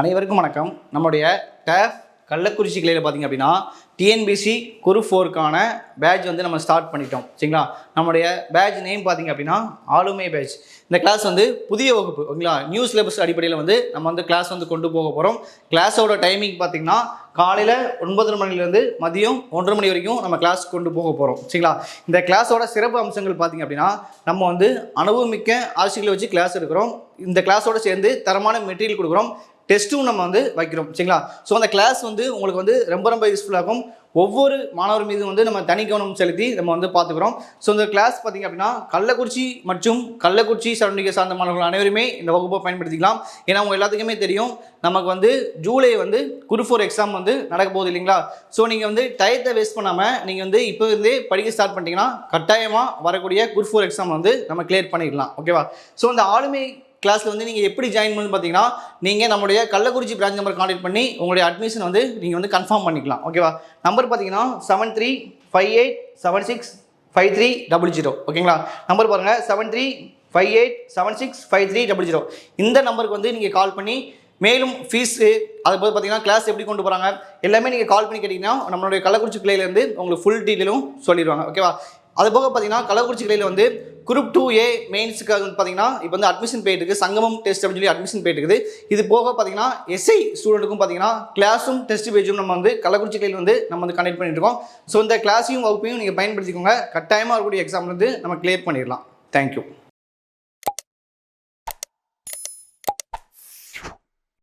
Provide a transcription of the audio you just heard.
அனைவருக்கும் வணக்கம். நம்முடைய டேஃப் கள்ளக்குறிச்சி கிளையில் பார்த்திங்க அப்படின்னா டிஎன்பிசி குரூப் 4க்கான பேட்ச் வந்து நம்ம ஸ்டார்ட் பண்ணிட்டோம். சரிங்களா? நம்முடைய பேட்ச் நேம் பார்த்திங்க அப்படின்னா ஆளுமை பேட்ச். இந்த கிளாஸ் வந்து புதிய வகுப்பு, ஓகேங்களா? நியூ சிலபஸ் அடிப்படையில் வந்து நம்ம வந்து கிளாஸ் வந்து கொண்டு போக போகிறோம். கிளாஸோட டைமிங் பார்த்திங்கன்னா காலையில் 9:30 மணிலேருந்து மதியம் 1:30 மணி வரைக்கும் நம்ம கிளாஸ் கொண்டு போக போகிறோம். சரிங்களா? இந்த கிளாஸோட சிறப்பு அம்சங்கள் பார்த்திங்க அப்படின்னா நம்ம வந்து அனுபவமிக்க ஆசிரியர்களை வச்சு கிளாஸ் எடுக்கிறோம். இந்த கிளாஸோட சேர்ந்து தரமான மெட்டீரியல் கொடுக்குறோம். டெஸ்ட்டும் நம்ம வந்து வைக்கிறோம். சரிங்களா? ஸோ அந்த கிளாஸ் வந்து உங்களுக்கு வந்து ரொம்ப யூஸ்ஃபுல்லாகும். ஒவ்வொரு மாணவர் மீதும் வந்து நம்ம தனி கவனம் செலுத்தி நம்ம வந்து பார்த்துக்கிறோம். ஸோ இந்த கிளாஸ் பார்த்திங்க அப்படின்னா கள்ளக்குறிச்சி மற்றும் கள்ளக்குறிச்சி சரௌண்டிங்கை சார்ந்த மாணவர்கள் அனைவருமே இந்த வகுப்பை பயன்படுத்திக்கலாம். ஏன்னா அவங்க எல்லாத்துக்குமே தெரியும் நமக்கு வந்து ஜூலை வந்து குரூப் 4 எக்ஸாம் வந்து நடக்க போகுது இல்லைங்களா? ஸோ நீங்கள் வந்து டயத்தை வேஸ்ட் பண்ணாமல் நீங்கள் வந்து இப்போ இருந்தே படிக்க ஸ்டார்ட் பண்ணிட்டீங்கன்னா கட்டாயமாக வரக்கூடிய குரூப் 4 எக்ஸாம் வந்து நம்ம கிளியர் பண்ணிடலாம். ஓகேவா? ஸோ இந்த ஆளுமை கிளாஸில் வந்து நீங்கள் எப்படி ஜாயின் பண்ணு பார்த்தீங்கன்னா நீங்கள் நம்மளுடைய கள்ளக்குறிச்சி பிரான்ச் நம்பர் கான்டாக்ட் பண்ணி உங்களுடைய அட்மிஷன் வந்து நீங்கள் வந்து கன்ஃபார்ம் பண்ணிக்கலாம். ஓகேவா? நம்பர் பார்த்தீங்கன்னா 7358765300. ஓகேங்களா? நம்பர் பாருங்கள் 7358765300. இந்த நம்பருக்கு வந்து நீங்கள் கால் பண்ணி மேலும் ஃபீஸு அது போது பார்த்தீங்கன்னா கிளாஸ் எப்படி கொண்டு போகிறாங்க எல்லாமே நீங்கள் கால் பண்ணி கேட்டிங்கன்னா நம்மளுடைய கள்ளக்குறிச்சி கிளையிலேருந்து உங்களுக்கு ஃபுல் டீட்டெயிலும் சொல்லிடுவாங்க. ஓகேவா? அது போக பார்த்தீங்கன்னா கள்ளக்குறிச்சி கிளையில் வந்து குரூப் 2A மெயின்ஸுக்காக வந்து பார்த்தீங்கன்னா இப்போ வந்து அட்மிஷன் போயிட்டு இருக்குது. சங்கமம் டெஸ்ட் அப்படின்னு சொல்லி அட்மிஷன் போயிட்டு இருக்குது. இது போக பார்த்தீங்கன்னா எஸ்ஐ ஸ்டூடெண்ட்டுக்கும் பார்த்தீங்கன்னா கிளாஸும் டெஸ்ட் பேஜும் நம்ம வந்து கள்ளக்குறிச்சி கிளையில் வந்து நம்ம வந்து கனெக்ட் பண்ணிட்டு இருக்கோம். ஸோ இந்த கிளாஸையும் வகுப்பையும் நீங்கள் பயன்படுத்திக்கோங்க. கட்டாயமாக இருக்கக்கூடிய எக்ஸாம் வந்து நம்ம கிளியர் பண்ணிடலாம். தேங்க்யூ.